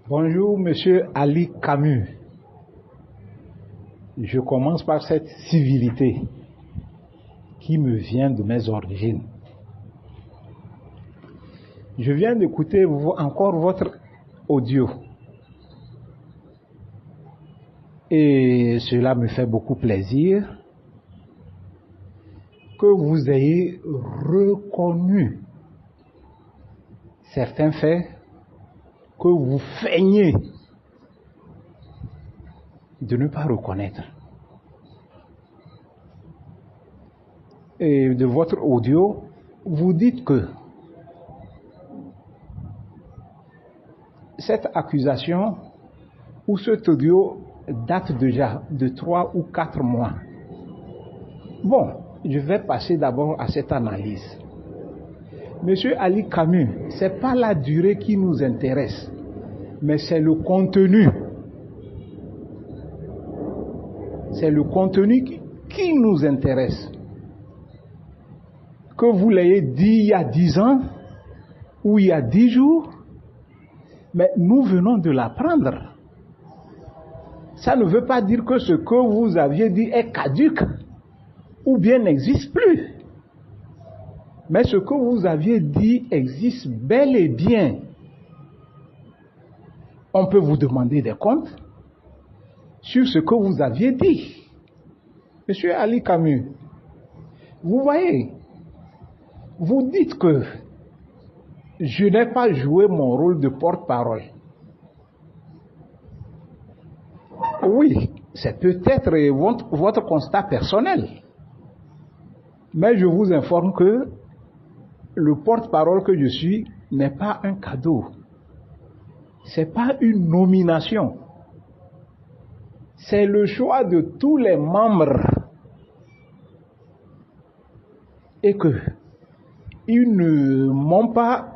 Bonjour, Monsieur Ali Camus. Je commence par cette civilité qui me vient de mes origines. Je viens d'écouter encore votre audio et cela me fait beaucoup plaisir que vous ayez reconnu certains faits que vous feignez de ne pas reconnaître. Et de votre audio, vous dites que cette accusation ou cet audio date déjà de 3 ou 4 mois. Bon, je vais passer d'abord à cette analyse. Monsieur Ali Camus, c'est pas la durée qui nous intéresse, mais c'est le contenu. C'est le contenu qui nous intéresse. Que vous l'ayez dit il y a 10 ans ou il y a 10 jours, mais nous venons de l'apprendre. Ça ne veut pas dire que ce que vous aviez dit est caduque ou bien n'existe plus. Mais ce que vous aviez dit existe bel et bien. On peut vous demander des comptes sur ce que vous aviez dit. Monsieur Ali Camus, vous voyez, vous dites que je n'ai pas joué mon rôle de porte-parole. Oui, c'est peut-être votre constat personnel. Mais je vous informe que le porte-parole que je suis n'est pas un cadeau. C'est pas une nomination. C'est le choix de tous les membres. Et que ils ne m'ont pas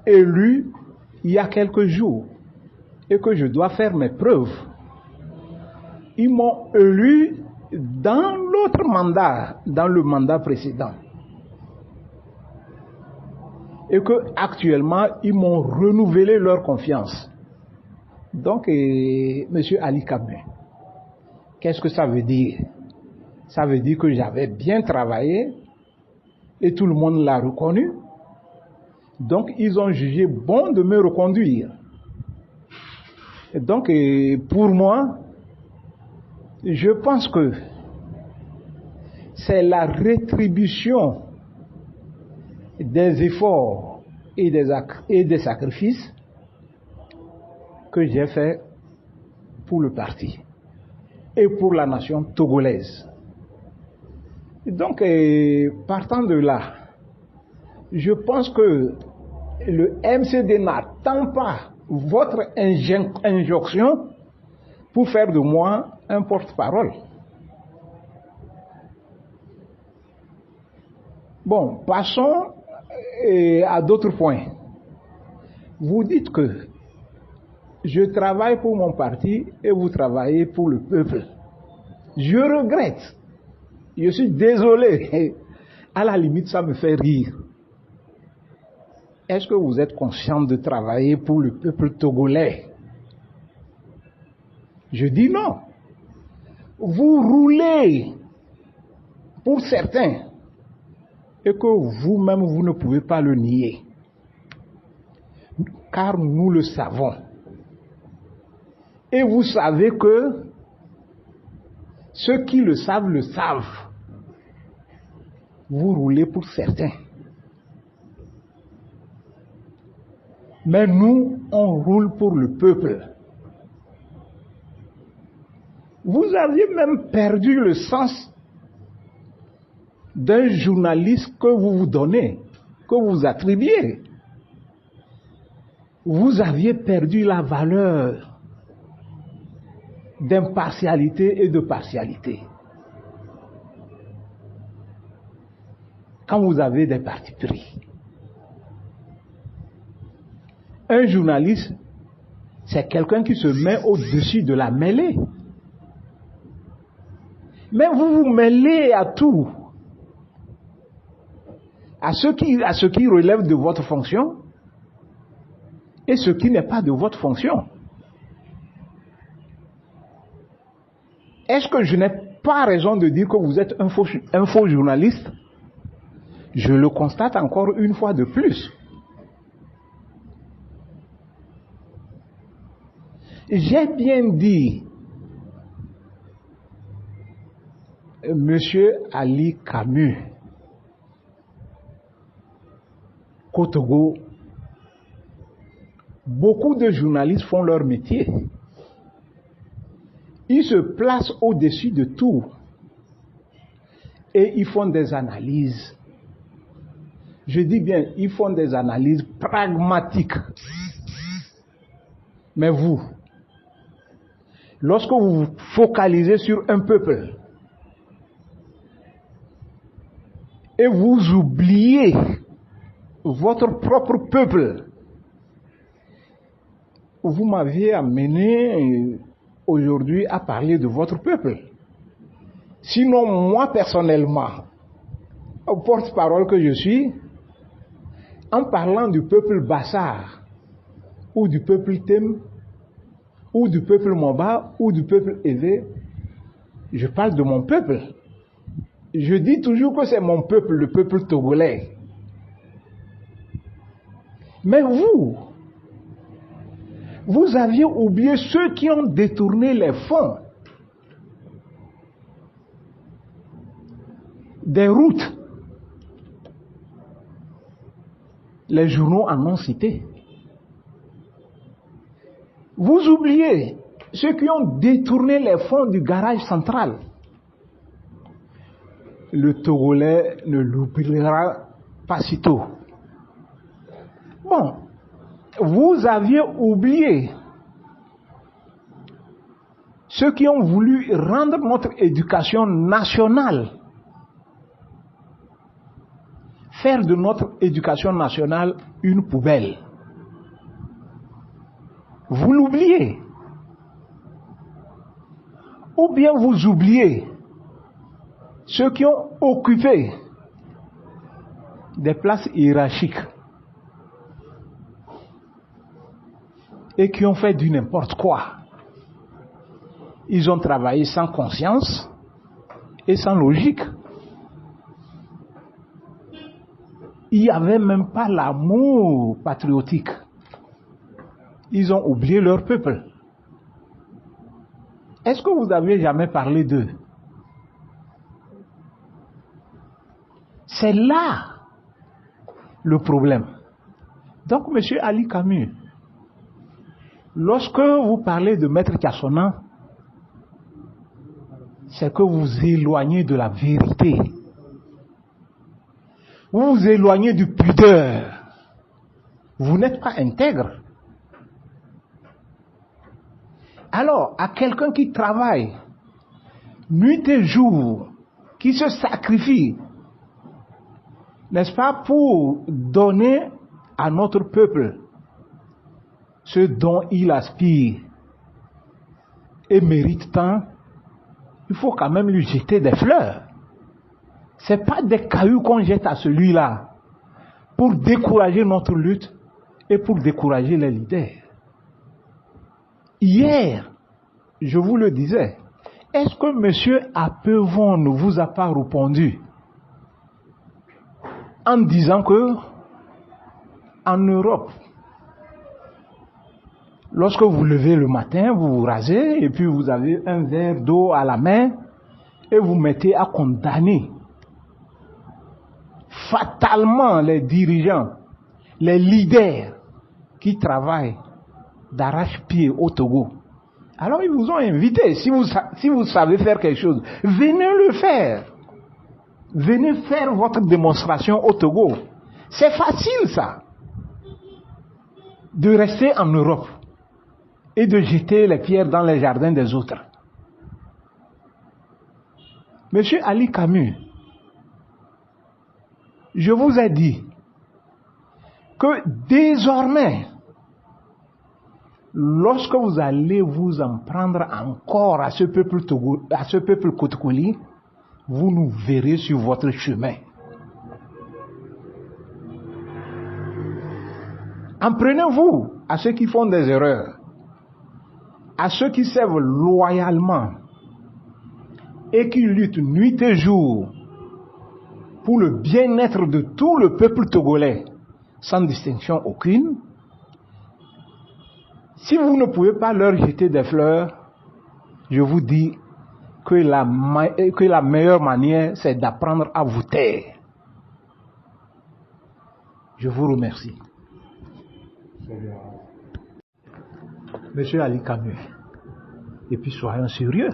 élu il y a quelques jours. Et que je dois faire mes preuves. Ils m'ont élu dans l'autre mandat, dans le mandat précédent. Et que actuellement ils m'ont renouvelé leur confiance. Donc, Monsieur Ali Camus, qu'est-ce que ça veut dire? Ça veut dire que j'avais bien travaillé et tout le monde l'a reconnu. Donc, ils ont jugé bon de me reconduire. Et donc, pour moi, je pense que c'est la rétribution des efforts et des sacrifices que j'ai fait pour le parti et pour la nation togolaise. Et donc, partant de là, je pense que le MCD n'attend pas votre injonction pour faire de moi un porte-parole. Bon, passons à d'autres points. Vous dites que je travaille pour mon parti et vous travaillez pour le peuple. Je regrette. Je suis désolé. À la limite, ça me fait rire. Est-ce que vous êtes conscient de travailler pour le peuple togolais? Je dis non. Vous roulez pour certains et que vous-même, vous ne pouvez pas le nier. Car nous le savons. Et vous savez que ceux qui le savent. Vous roulez pour certains. Mais nous, on roule pour le peuple. Vous aviez même perdu le sens d'un journaliste que vous vous donnez, que vous attribuez. Vous aviez perdu la valeur d'impartialité et de partialité. Quand vous avez des partis pris. Un journaliste, c'est quelqu'un qui se met au-dessus de la mêlée. Mais vous vous mêlez à tout. À ce qui relève de votre fonction et ce qui n'est pas de votre fonction. Est-ce que je n'ai pas raison de dire que vous êtes un faux journaliste? Je le constate encore une fois de plus. J'ai bien dit, Monsieur Ali Camus, qu'au Togo, beaucoup de journalistes font leur métier. Ils se placent au-dessus de tout et ils font des analyses. Je dis bien, ils font des analyses pragmatiques. Mais vous, lorsque vous vous focalisez sur un peuple et vous oubliez votre propre peuple, vous m'avez amené aujourd'hui à parler de votre peuple. Sinon, moi personnellement, au porte-parole que je suis, en parlant du peuple Bassar, ou du peuple Tem, ou du peuple Moba, ou du peuple Evé, je parle de mon peuple. Je dis toujours que c'est mon peuple, le peuple togolais. Mais vous aviez oublié ceux qui ont détourné les fonds des routes. Les journaux en ont cité. Vous oubliez ceux qui ont détourné les fonds du garage central. Le Togolais ne l'oubliera pas si tôt. Bon, vous aviez oublié ceux qui ont voulu rendre notre éducation nationale, faire de notre éducation nationale une poubelle. Vous l'oubliez. Ou bien vous oubliez ceux qui ont occupé des places hiérarchiques et qui ont fait du n'importe quoi. Ils ont travaillé sans conscience et sans logique. Il n'y avait même pas l'amour patriotique. Ils ont oublié leur peuple. Est-ce que vous avez jamais parlé d'eux? C'est là le problème. Donc, Monsieur Ali Camus, lorsque vous parlez de Maître Kassona, c'est que vous vous éloignez de la vérité. Vous vous éloignez du pudeur. Vous n'êtes pas intègre. Alors, à quelqu'un qui travaille nuit et jour, qui se sacrifie, n'est-ce pas, pour donner à notre peuple ce dont il aspire et mérite tant, il faut quand même lui jeter des fleurs. Ce n'est pas des cailloux qu'on jette à celui-là pour décourager notre lutte et pour décourager les leaders. Hier, je vous le disais, est-ce que M. Apevon ne vous a pas répondu en disant que en Europe, lorsque vous levez le matin, vous vous rasez et puis vous avez un verre d'eau à la main et vous mettez à condamner fatalement les dirigeants, les leaders qui travaillent d'arrache-pied au Togo. Alors ils vous ont invité, si vous savez faire quelque chose, venez le faire. Venez faire votre démonstration au Togo. C'est facile ça, de rester en Europe et de jeter les pierres dans les jardins des autres. Monsieur Ali Camus, je vous ai dit que désormais, lorsque vous allez vous en prendre encore à ce peuple Togo, à ce peuple Kotkoli, vous nous verrez sur votre chemin. En prenez-vous à ceux qui font des erreurs, à ceux qui servent loyalement et qui luttent nuit et jour pour le bien-être de tout le peuple togolais, sans distinction aucune. Si vous ne pouvez pas leur jeter des fleurs, je vous dis que la meilleure manière, c'est d'apprendre à vous taire. Je vous remercie. Monsieur Ali Camus. Et puis soyons sérieux.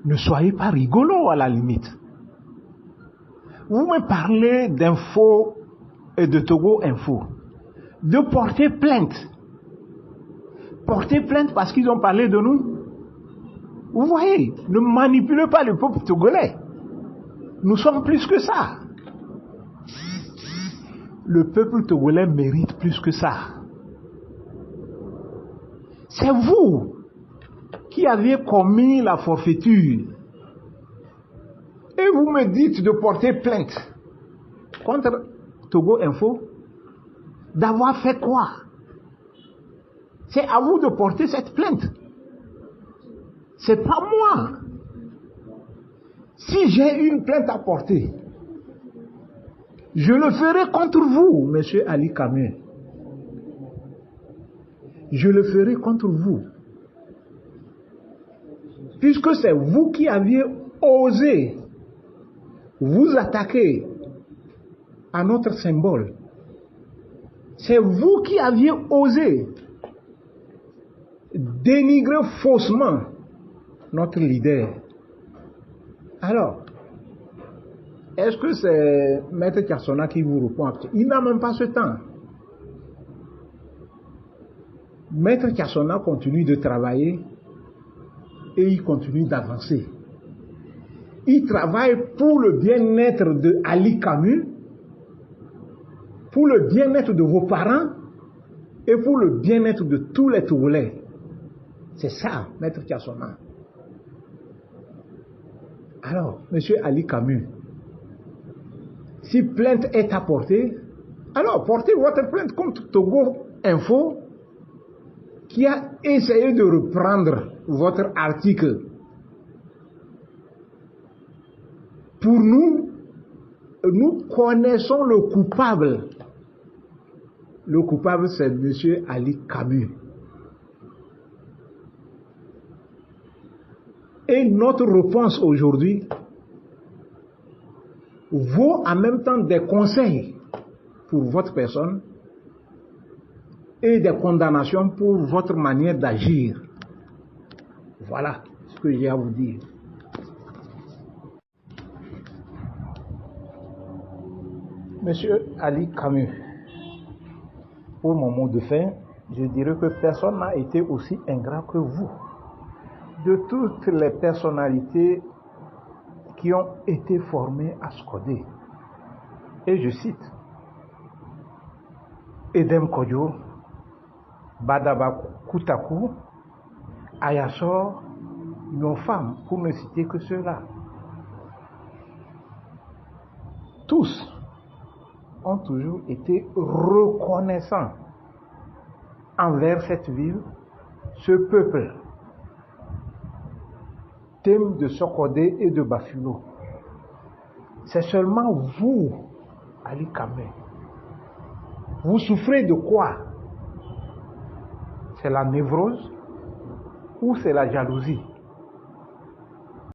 Ne soyez pas rigolo à la limite. Vous me parlez d'Info et de Togo Info. De porter plainte. Porter plainte parce qu'ils ont parlé de nous. Vous voyez, ne manipulez pas le peuple togolais. Nous sommes plus que ça. Le peuple togolais mérite plus que ça. C'est vous qui aviez commis la forfaiture. Et vous me dites de porter plainte contre Togo Info. D'avoir fait quoi? C'est à vous de porter cette plainte. C'est pas moi. Si j'ai une plainte à porter, je le ferai contre vous, monsieur Ali Camus. Je le ferai contre vous. Puisque c'est vous qui aviez osé vous attaquer à notre symbole. C'est vous qui aviez osé dénigrer faussement notre leader. Alors, est-ce que c'est Maître Kassona qui vous répond? Il n'a même pas ce temps. Maître Kassona continue de travailler et il continue d'avancer. Il travaille pour le bien-être de Ali Camus, pour le bien-être de vos parents et pour le bien-être de tous les Togolais. C'est ça, Maître Kassona. Alors, monsieur Ali Camus, si plainte est apportée, alors portez votre plainte contre Togo Info qui a essayé de reprendre votre article. Pour nous, nous connaissons le coupable. Le coupable, c'est monsieur Ali Camus. Et notre réponse aujourd'hui vaut en même temps des conseils pour votre personne et des condamnations pour votre manière d'agir. Voilà ce que j'ai à vous dire. Monsieur Ali Camus, pour mon mot de fin, je dirais que personne n'a été aussi ingrat que vous. De toutes les personnalités qui ont été formées à SCODE. Et je cite Edem Kodjo, Badaba Koutakou, Ayasor, nos femmes, pour ne citer que ceux-là. Tous ont toujours été reconnaissants envers cette ville, ce peuple. Thème de Sokode et de Bafilo. C'est seulement vous, Ali Camus. Vous souffrez de quoi? C'est la névrose ou c'est la jalousie?